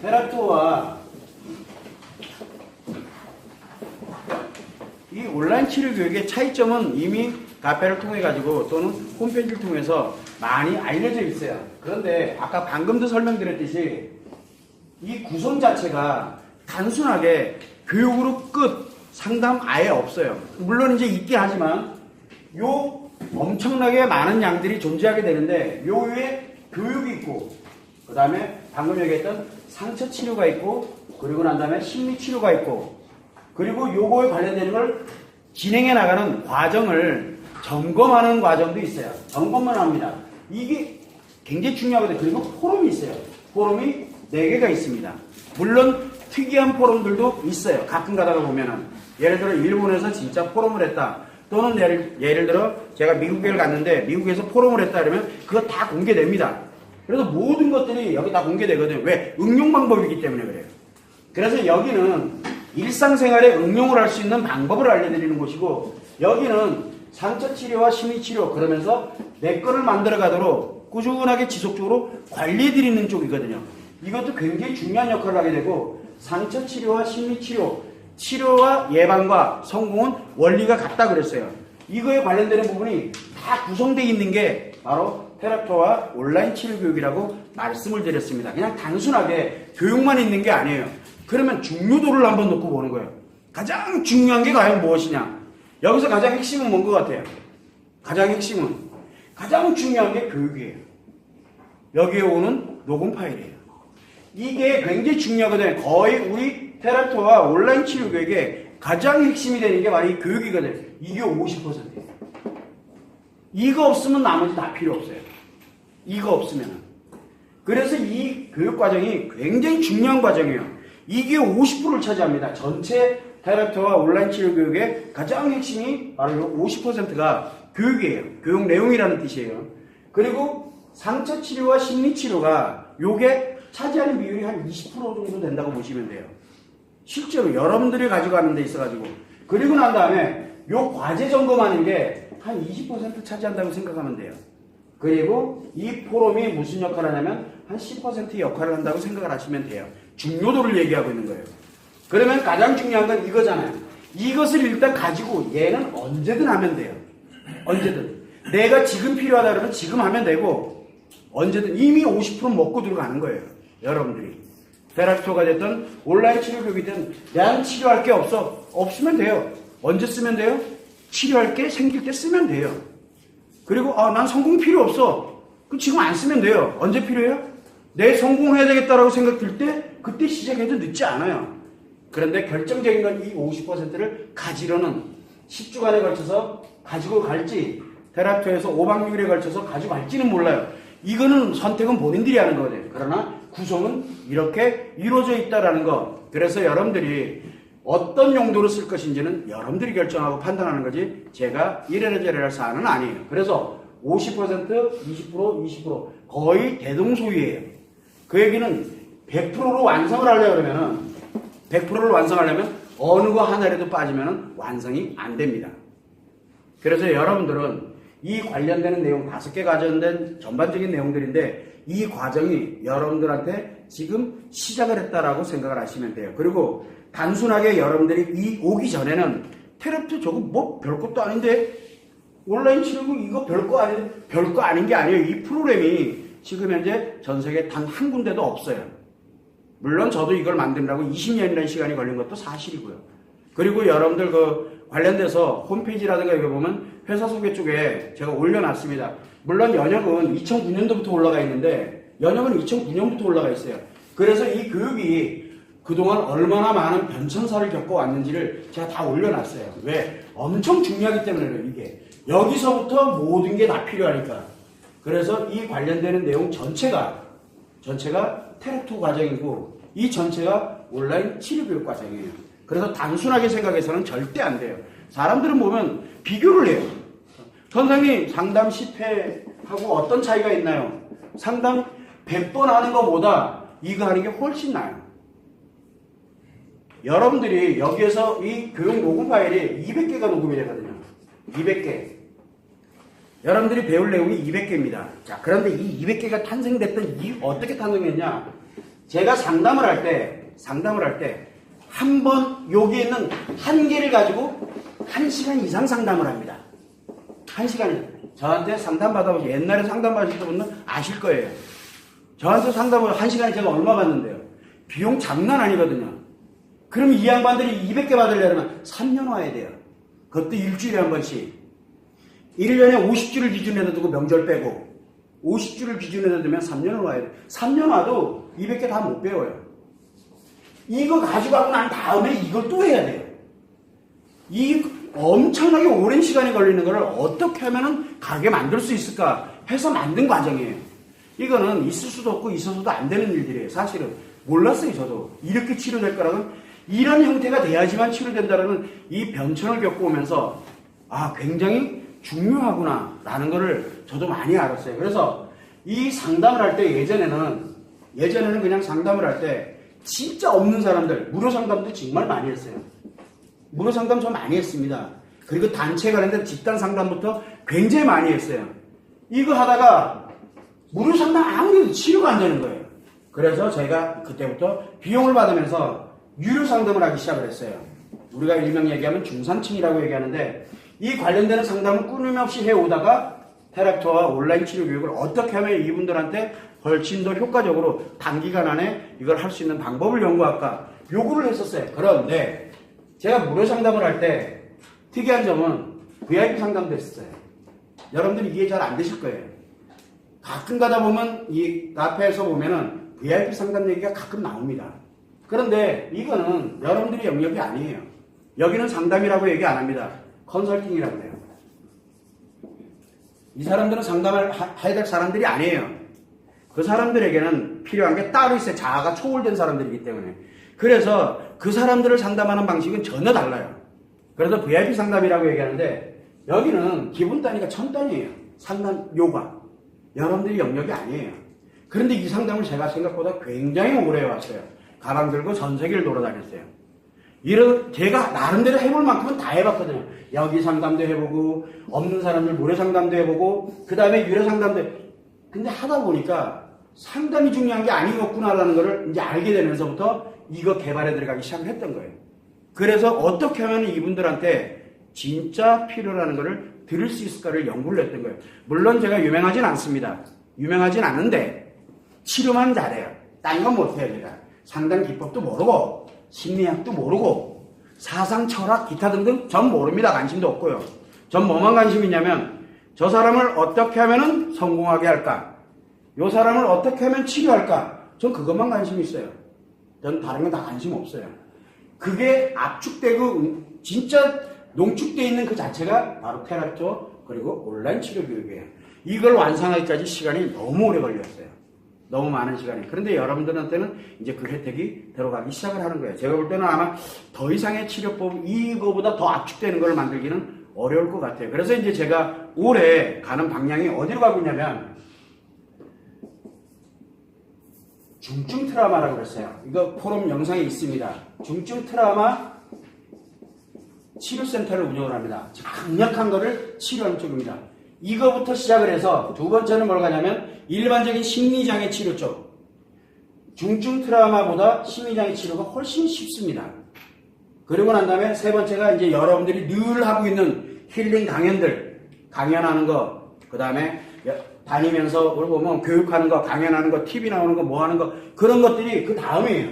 테라토와 이 온라인 치료 교육의 차이점은 이미 카페를 통해 가지고 또는 홈페이지를 통해서 많이 알려져 있어요. 그런데 아까 방금도 설명드렸듯이 이 구성 자체가 단순하게 교육으로 끝, 상담 아예 없어요. 물론 이제 있긴 하지만 요 엄청나게 많은 양들이 존재하게 되는데 요 위에 교육이 있고 그 다음에 방금 얘기했던 상처 치료가 있고 그리고 난 다음에 심리 치료가 있고 그리고 요거에 관련되는 걸 진행해 나가는 과정을 점검하는 과정도 있어요. 점검만 합니다. 이게 굉장히 중요하거든요. 그리고 포럼이 있어요. 포럼이 4개가 있습니다. 물론 특이한 포럼들도 있어요. 가끔 가다가 보면은 예를 들어 일본에서 진짜 포럼을 했다. 또는 예를 들어 제가 미국에 갔는데 미국에서 포럼을 했다 그러면 그거 다 공개됩니다. 그래서 모든 것들이 여기 다 공개되거든요. 왜? 응용 방법이기 때문에 그래요. 그래서 여기는 일상생활에 응용을 할 수 있는 방법을 알려드리는 곳이고 여기는 상처치료와 심리치료 그러면서 내 거를 만들어 가도록 꾸준하게 지속적으로 관리해드리는 쪽이거든요. 이것도 굉장히 중요한 역할을 하게 되고 상처치료와 심리치료 치료와 예방과 성공은 원리가 같다 그랬어요. 이거에 관련되는 부분이 다 구성되어 있는 게 바로 테라토와 온라인 치료 교육이라고 말씀을 드렸습니다. 그냥 단순하게 교육만 있는 게 아니에요. 그러면 중요도를 한번 놓고 보는 거예요. 가장 중요한 게 과연 무엇이냐? 여기서 가장 핵심은 뭔 것 같아요? 가장 중요한 게 교육이에요. 여기에 오는 녹음 파일이에요. 이게 굉장히 중요하거든요. 거의 우리 테라토와 온라인 치료 교육의 가장 핵심이 되는 게 바로 이 교육이거든요. 이게 50%예요. 이거 없으면 나머지 다 필요 없어요. 이거 없으면. 그래서 이 교육 과정이 굉장히 중요한 과정이에요. 이게 50%를 차지합니다. 전체 테라토와 온라인 치료 교육의 가장 핵심이 바로 50%가 교육이에요. 교육 내용이라는 뜻이에요. 그리고 상처 치료와 심리 치료가 요게 차지하는 비율이 한 20% 정도 된다고 보시면 돼요. 실제로 여러분들이 가져가는 데 있어가지고. 그리고 난 다음에 요 과제 점검하는 게 한 20% 차지한다고 생각하면 돼요. 그리고 이 포럼이 무슨 역할을 하냐면 한 10% 역할을 한다고 생각을 하시면 돼요. 중요도를 얘기하고 있는 거예요. 그러면 가장 중요한 건 이거잖아요. 이것을 일단 가지고 얘는 언제든 하면 돼요. 언제든. 내가 지금 필요하다 그러면 지금 하면 되고 언제든 이미 50% 먹고 들어가는 거예요. 여러분들이. 테라토가 됐든 온라인 치료 교육이든 난 치료할 게 없어. 없으면 돼요. 언제 쓰면 돼요? 치료할 게 생길 때 쓰면 돼요. 그리고 난 성공 필요 없어. 그럼 지금 안 쓰면 돼요. 언제 필요해요? 내 성공해야 되겠다라고 생각 들 때 그때 시작해도 늦지 않아요. 그런데 결정적인 건 이 50%를 가지려는 10주간에 걸쳐서 가지고 갈지 테라토에서 5박 6일에 걸쳐서 가지고 갈지는 몰라요. 이거는 선택은 본인들이 하는 거거든요. 그러나 구성은 이렇게 이루어져 있다라는 거. 그래서 여러분들이 어떤 용도로 쓸 것인지는 여러분들이 결정하고 판단하는 거지 제가 이래라 저래라 사안은 아니에요. 그래서 50%, 20%, 20% 거의 대동소이예요. 그 얘기는 100%로 완성을 하려고 그러면은 100%를 완성하려면 어느 거 하나라도 빠지면 완성이 안 됩니다. 그래서 여러분들은 이 관련되는 내용 5개 관련된 전반적인 내용들인데 이 과정이 여러분들한테 지금 시작을 했다라고 생각을 하시면 돼요. 그리고 단순하게 여러분들이 오기 전에는 테라피 저거 뭐 별것도 아닌데 온라인 치료고 이거 별거 아닌 게 아니에요. 이 프로그램이 지금 현재 전 세계 단 한 군데도 없어요. 물론 저도 이걸 만드느라고 20년이라는 시간이 걸린 것도 사실이고요. 그리고 여러분들 그 관련돼서 홈페이지라든가 여기 보면 회사 소개 쪽에 제가 올려놨습니다. 물론 연역은 2009년도부터 올라가 있는데 연역은 2009년부터 올라가 있어요. 그래서 이 교육이 그동안 얼마나 많은 변천사를 겪어왔는지를 제가 다 올려놨어요. 왜? 엄청 중요하기 때문에 그래요, 이게. 여기서부터 모든 게 다 필요하니까. 그래서 이 관련되는 내용 전체가 테라토 과정이고 이 전체가 온라인 치료교육 과정이에요. 그래서 단순하게 생각해서는 절대 안 돼요. 사람들은 보면 비교를 해요. 선생님 상담 10회하고 어떤 차이가 있나요? 상담 100번 하는 것보다 이거 하는 게 훨씬 나아요. 여러분들이 여기에서 이 교육 녹음 파일이 200개가 녹음이 되거든요. 200개. 여러분들이 배울 내용이 200개입니다. 자, 그런데 이 200개가 탄생됐던 어떻게 탄생했냐? 제가 상담을 할 때, 한 번 여기 있는 한 개를 가지고 1시간 이상 상담을 합니다. 1시간. 저한테 상담 받아보세요. 옛날에 상담 받으셨던 분은 아실 거예요. 저한테 상담을 1시간에 제가 얼마 받는데요? 비용 장난 아니거든요. 그럼 이 양반들이 200개 받으려면 3년 와야 돼요. 그것도 일주일에 한 번씩. 1년에 50주를 기준으로 두고 명절 빼고 50주를 기준으로 두면 3년을 와야 돼요. 3년 와도 200개 다 못 배워요. 이거 가지고 하고 난 다음에 이걸 또 해야 돼요. 이 엄청나게 오랜 시간이 걸리는 걸 어떻게 하면 가게 만들 수 있을까 해서 만든 과정이에요. 이거는 있을 수도 없고 있어서도 안 되는 일들이에요. 사실은 몰랐어요. 저도 이렇게 치료될 거라고는 이런 형태가 돼야지만 치료된다는 이 변천을 겪어오면서 굉장히 중요하구나 라는 거를 저도 많이 알았어요. 그래서 이 상담을 할 때 예전에는 그냥 상담을 할 때 진짜 없는 사람들 무료 상담도 정말 많이 했어요. 무료 상담 저 많이 했습니다. 그리고 단체 관련된 집단 상담부터 굉장히 많이 했어요. 이거 하다가 무료 상담 아무래도 치료가 안 되는 거예요. 그래서 제가 그때부터 비용을 받으면서 유료 상담을 하기 시작을 했어요. 우리가 일명 얘기하면 중산층이라고 얘기하는데 이 관련되는 상담을 끊임없이 해오다가 테라피와 온라인 치료 교육을 어떻게 하면 이분들한테 훨씬 더 효과적으로 단기간 안에 이걸 할 수 있는 방법을 연구할까 요구를 했었어요. 그런데 제가 무료 상담을 할 때 특이한 점은 VIP 상담도 했었어요. 여러분들이 이해 잘 안 되실 거예요. 가끔 가다 보면 이 카페에서 보면은 VIP 상담 얘기가 가끔 나옵니다. 그런데 이거는 여러분들의 영역이 아니에요. 여기는 상담이라고 얘기 안 합니다. 컨설팅이라고 해요. 이 사람들은 상담을 해야 될 사람들이 아니에요. 그 사람들에게는 필요한 게 따로 있어요. 자아가 초월된 사람들이기 때문에. 그래서 그 사람들을 상담하는 방식은 전혀 달라요. 그래서 VIP 상담이라고 얘기하는데 여기는 기본 단위가 1000단위예요. 상담 요가. 여러분들의 영역이 아니에요. 그런데 이 상담을 제가 생각보다 굉장히 오래 해왔어요. 가방 들고 전 세계를 돌아다녔어요. 제가 나름대로 해볼 만큼은 다 해봤거든요. 여기 상담도 해보고 없는 사람들 무료 상담도 해보고 그 다음에 유료 상담도 근데 하다 보니까 상담이 중요한 게 아니었구나라는 거를 이제 알게 되면서부터 이거 개발에 들어가기 시작을 했던 거예요. 그래서 어떻게 하면 이분들한테 진짜 필요라는 거를 들을 수 있을까를 연구를 했던 거예요. 물론 제가 유명하진 않습니다. 유명하진 않은데 치료만 잘해요. 딴 건 못해요. 제가 상담 기법도 모르고 심리학도 모르고 사상, 철학, 기타 등등 전 모릅니다. 관심도 없고요. 전 뭐만 관심이 있냐면 저 사람을 어떻게 하면 성공하게 할까? 이 사람을 어떻게 하면 치료할까? 전 그것만 관심이 있어요. 전 다른 건 다 관심 없어요. 그게 압축되고 진짜 농축되어 있는 그 자체가 바로 테라피토 그리고 온라인 치료 교육이에요. 이걸 완성하기까지 시간이 너무 오래 걸렸어요. 너무 많은 시간이. 그런데 여러분들한테는 이제 그 혜택이 들어가기 시작을 하는 거예요. 제가 볼 때는 아마 더 이상의 치료법, 이거보다 더 압축되는 걸 만들기는 어려울 것 같아요. 그래서 이제 제가 올해 가는 방향이 어디로 가고 있냐면 중증 트라우마라고 그랬어요. 이거 포럼 영상에 있습니다. 중증 트라우마 치료센터를 운영을 합니다. 강력한 거를 치료하는 쪽입니다. 이거부터 시작을 해서 두 번째는 뭘 가냐면 일반적인 심리장애 치료 쪽. 중증 트라우마보다 심리장애 치료가 훨씬 쉽습니다. 그리고 난 다음에 세 번째가 이제 여러분들이 늘 하고 있는 힐링 강연들, 강연하는 거, 그 다음에 다니면서 우리 보면 교육하는 거, 강연하는 거, TV 나오는 거, 뭐 하는 거, 그런 것들이 그 다음이에요.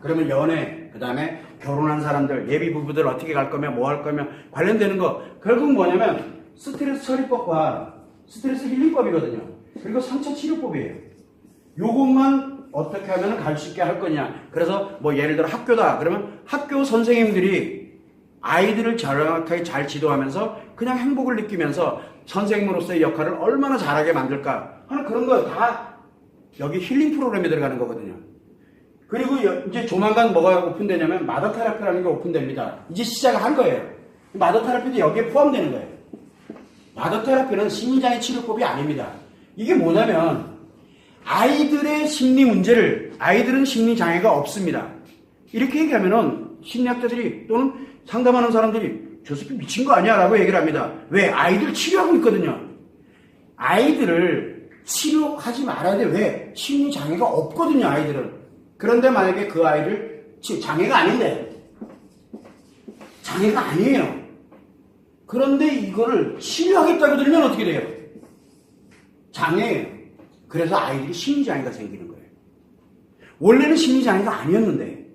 그러면 연애, 그 다음에 결혼한 사람들, 예비 부부들 어떻게 갈 거며, 뭐 할 거며, 관련되는 거, 결국 뭐냐면 스트레스 처리법과 스트레스 힐링법이거든요. 그리고 상처 치료법이에요. 요것만 어떻게 하면 갈 수 있게 할 거냐. 그래서 뭐 예를 들어 학교다. 그러면 학교 선생님들이 아이들을 정확하게 잘 지도하면서 그냥 행복을 느끼면서 선생님으로서의 역할을 얼마나 잘하게 만들까 하는 그런 거 다 여기 힐링 프로그램에 들어가는 거거든요. 그리고 이제 조만간 뭐가 오픈되냐면 마더 테라피라는 게 오픈됩니다. 이제 시작을 한 거예요. 마더 테라피도 여기에 포함되는 거예요. 마더 테라피는 심리장애 치료법이 아닙니다. 이게 뭐냐면 아이들의 심리 문제를 아이들은 심리 장애가 없습니다. 이렇게 얘기하면은 심리학자들이 또는 상담하는 사람들이 저 새끼 미친 거 아니야? 라고 얘기를 합니다. 왜? 아이들 치료하고 있거든요. 아이들을 치료하지 말아야 돼. 왜? 심리장애가 없거든요, 아이들은. 그런데 만약에 그 아이를, 장애가 아닌데, 장애가 아니에요. 그런데 이거를 치료하겠다고 들면 어떻게 돼요? 장애예요. 그래서 아이들이 심리장애가 생기는 거예요. 원래는 심리장애가 아니었는데,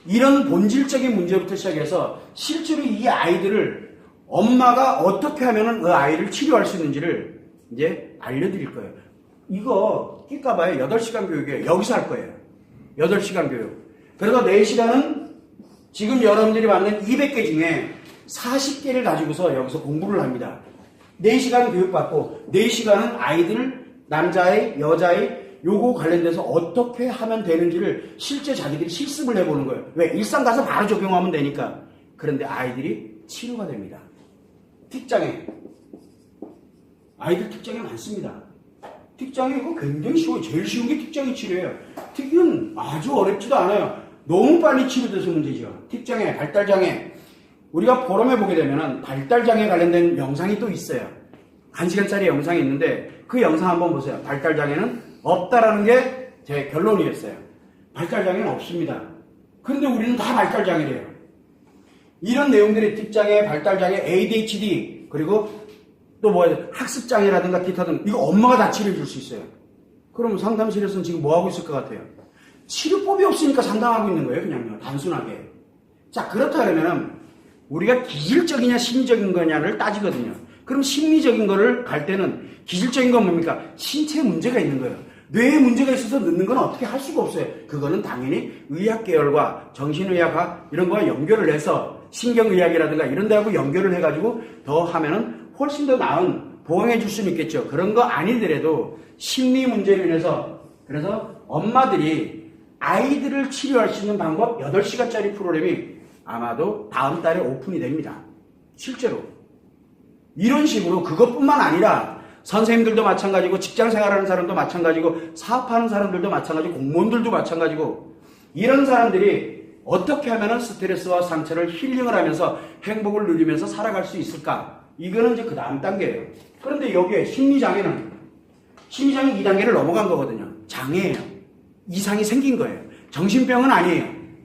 이런 본질적인 문제부터 시작해서 실제로 이 아이들을 엄마가 어떻게 하면 그 아이를 치료할 수 있는지를 이제 알려드릴 거예요. 이거 낄까봐요. 8시간 교육이에요. 여기서 할 거예요. 8시간 교육. 그래서 4시간은 지금 여러분들이 받는 200개 중에 40개를 가지고서 여기서 공부를 합니다. 4시간 교육받고 4시간은 아이들, 남자애, 여자애 요거 관련돼서 어떻게 하면 되는지를 실제 자기들이 실습을 해보는 거예요. 왜? 일상 가서 바로 적용하면 되니까. 그런데 아이들이 치료가 됩니다. 틱장애. 아이들 틱장애 많습니다. 틱장애 이거 굉장히 쉬워요. 제일 쉬운 게 틱장애 치료예요. 틱은 아주 어렵지도 않아요. 너무 빨리 치료돼서 문제죠. 틱장애, 발달장애. 우리가 포럼에 보게 되면 발달장애 관련된 영상이 또 있어요. 1시간짜리 영상이 있는데 그 영상 한번 보세요. 발달장애는 없다라는 게 제 결론이었어요. 발달장애는 없습니다. 그런데 우리는 다 발달장애래요. 이런 내용들이 틱장애, 발달장애, ADHD 그리고 또 뭐야 학습장애라든가 기타 등 이거 엄마가 다 치료해 줄 수 있어요. 그럼 상담실에서는 지금 뭐 하고 있을 것 같아요? 치료법이 없으니까 상담하고 있는 거예요. 그냥요. 단순하게. 자, 그렇다 그러면 우리가 기질적이냐 심리적인 거냐를 따지거든요. 그럼 심리적인 거를 갈 때는 기질적인 건 뭡니까? 신체에 문제가 있는 거예요. 뇌에 문제가 있어서 늦는 건 어떻게 할 수가 없어요. 그거는 당연히 의학 계열과 정신의학과 이런 거와 연결을 해서 신경의학이라든가 이런 데하고 연결을 해가지고 더 하면은 훨씬 더 나은 보강해 줄 수는 있겠죠. 그런 거 아니더라도 심리 문제로 인해서 그래서 엄마들이 아이들을 치료할 수 있는 방법 8시간짜리 프로그램이 아마도 다음 달에 오픈이 됩니다. 실제로. 이런 식으로 그것뿐만 아니라 선생님들도 마찬가지고 직장생활하는 사람도 마찬가지고 사업하는 사람들도 마찬가지고 공무원들도 마찬가지고 이런 사람들이 어떻게 하면 스트레스와 상처를 힐링을 하면서 행복을 누리면서 살아갈 수 있을까? 이거는 이제 그 다음 단계예요. 그런데 여기에 심리장애는 심리장애 2단계를 넘어간 거거든요. 장애예요. 이상이 생긴 거예요. 정신병은 아니에요.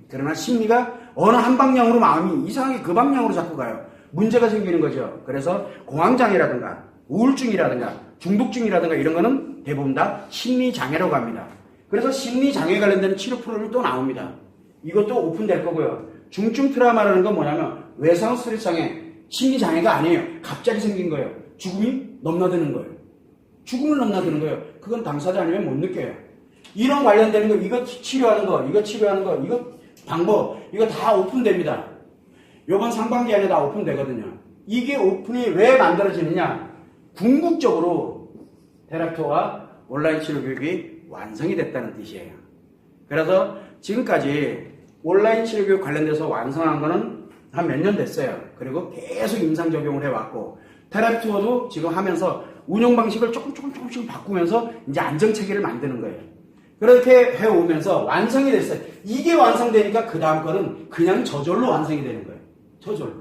그러나 심리가 어느 한 방향으로 마음이 이상하게 그 방향으로 자꾸 가요. 문제가 생기는 거죠. 그래서 공황장애라든가 우울증이라든가 중독증이라든가 이런 거는 대부분 다 심리장애라고 합니다. 그래서 심리장애 관련된 치료 프로그램이 또 나옵니다. 이것도 오픈될 거고요. 중증 트라우마라는 건 뭐냐면 외상 스트레스 장애, 심리장애가 아니에요. 갑자기 생긴 거예요. 죽음이 넘나드는 거예요. 죽음을 넘나드는 거예요. 그건 당사자 아니면 못 느껴요. 이런 관련되는 거, 이거 치료하는 거, 이거 치료하는 거, 이거 방법, 이거 다 오픈됩니다. 요번 상반기 안에 다 오픈되거든요. 이게 오픈이 왜 만들어지느냐? 궁극적으로 테라토와 온라인 치료 교육이 완성이 됐다는 뜻이에요. 그래서 지금까지 온라인 치료 교육 관련돼서 완성한 거는 한 몇 년 됐어요. 그리고 계속 임상 적용을 해왔고 테라투어도 지금 하면서 운영 방식을 조금씩 바꾸면서 이제 안정체계를 만드는 거예요. 그렇게 해오면서 완성이 됐어요. 이게 완성되니까 그 다음 거는 그냥 저절로 완성이 되는 거예요. 저절로.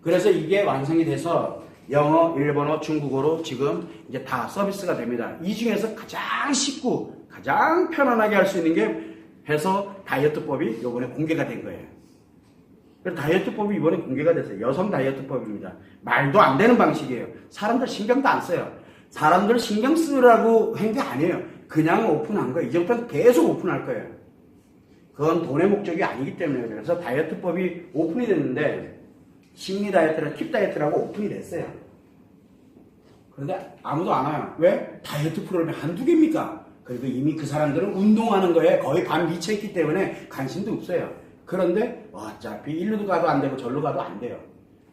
그래서 이게 완성이 돼서 영어, 일본어, 중국어로 지금 이제 다 서비스가 됩니다. 이 중에서 가장 쉽고 가장 편안하게 할 수 있는 게 해서 다이어트법이 이번에 공개가 된 거예요. 그래서 다이어트법이 이번에 공개가 됐어요. 여성 다이어트법입니다. 말도 안 되는 방식이에요. 사람들 신경도 안 써요. 사람들 신경 쓰라고 한 게 아니에요. 그냥 오픈한 거예요. 이제부터는 계속 오픈할 거예요. 그건 돈의 목적이 아니기 때문에. 그래서 다이어트법이 오픈이 됐는데 심리 다이어트랑 킵 다이어트라고 오픈이 됐어요. 그런데 아무도 안 와요. 왜? 다이어트 프로그램이 한두 개입니까? 그리고 이미 그 사람들은 운동하는 거에 거의 반 미쳐있기 때문에 관심도 없어요. 그런데 어차피 일루도 가도 안 되고 절로 가도 안 돼요.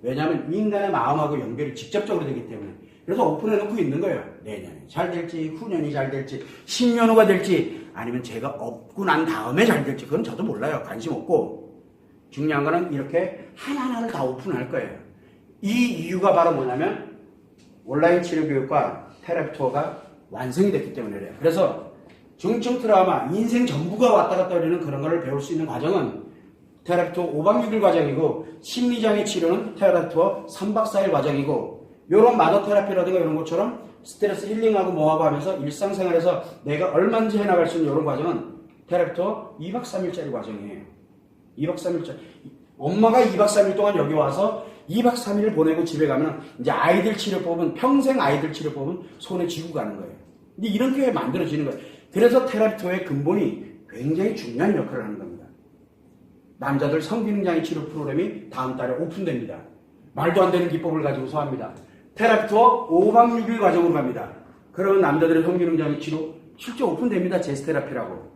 왜냐하면 인간의 마음하고 연결이 직접적으로 되기 때문에. 그래서 오픈해놓고 있는 거예요. 내년에 잘 될지, 후년이 잘 될지, 10년 후가 될지, 아니면 제가 없고 난 다음에 잘 될지, 그건 저도 몰라요. 관심 없고. 중요한 거는 이렇게 하나하나를 다 오픈할 거예요. 이 이유가 바로 뭐냐면 온라인 치료 교육과 테라피 투어가 완성이 됐기 때문에 그래요. 그래서 중증 트라우마, 인생 전부가 왔다 갔다 하려는 그런 거를 배울 수 있는 과정은 테라피 투어 5박 6일 과정이고 심리장애 치료는 테라피 투어 3박 4일 과정이고 이런 마더 테라피라든가 이런 것처럼 스트레스 힐링하고 뭐하고 하면서 일상생활에서 내가 얼마든지 해나갈 수 있는 이런 과정은 테라피토 2박 3일짜리 과정이에요. 2박 3일짜리. 엄마가 2박 3일 동안 여기 와서 2박 3일을 보내고 집에 가면 이제 아이들 치료법은 평생 아이들 치료법은 손에 쥐고 가는 거예요. 근데 이렇게 만들어지는 거예요. 그래서 테라피토의 근본이 굉장히 중요한 역할을 하는 겁니다. 남자들 성기능장애 치료 프로그램이 다음 달에 오픈됩니다. 말도 안 되는 기법을 가지고서 합니다. 테라피토 5박 6일 과정으로 갑니다. 그러면 남자들의 성기능장애 치료 실제 오픈됩니다. 제스테라피라고.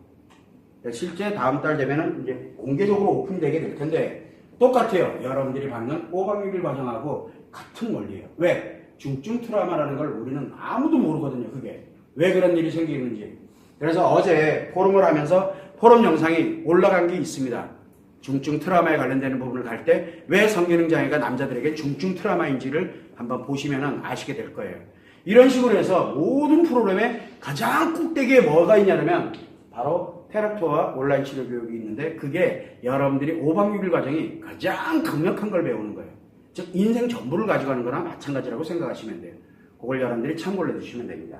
실제 다음 달 되면은 이제 공개적으로 오픈되게 될 텐데 똑같아요. 여러분들이 받는 5박 6일 과정하고 같은 원리예요. 왜? 중증 트라우마라는 걸 우리는 아무도 모르거든요. 그게. 왜 그런 일이 생기는지. 그래서 어제 포럼을 하면서 포럼 영상이 올라간 게 있습니다. 중증 트라우마에 관련되는 부분을 갈 때 왜 성기능장애가 남자들에게 중증 트라우마인지를 한번 보시면 아시게 될 거예요. 이런 식으로 해서 모든 프로그램에 가장 꼭대기에 뭐가 있냐면 바로 테라피토와 온라인 치료 교육이 있는데 그게 여러분들이 5박 6일 과정이 가장 강력한 걸 배우는 거예요. 즉 인생 전부를 가져가는 거나 마찬가지라고 생각하시면 돼요. 그걸 여러분들이 참고를 해주시면 됩니다.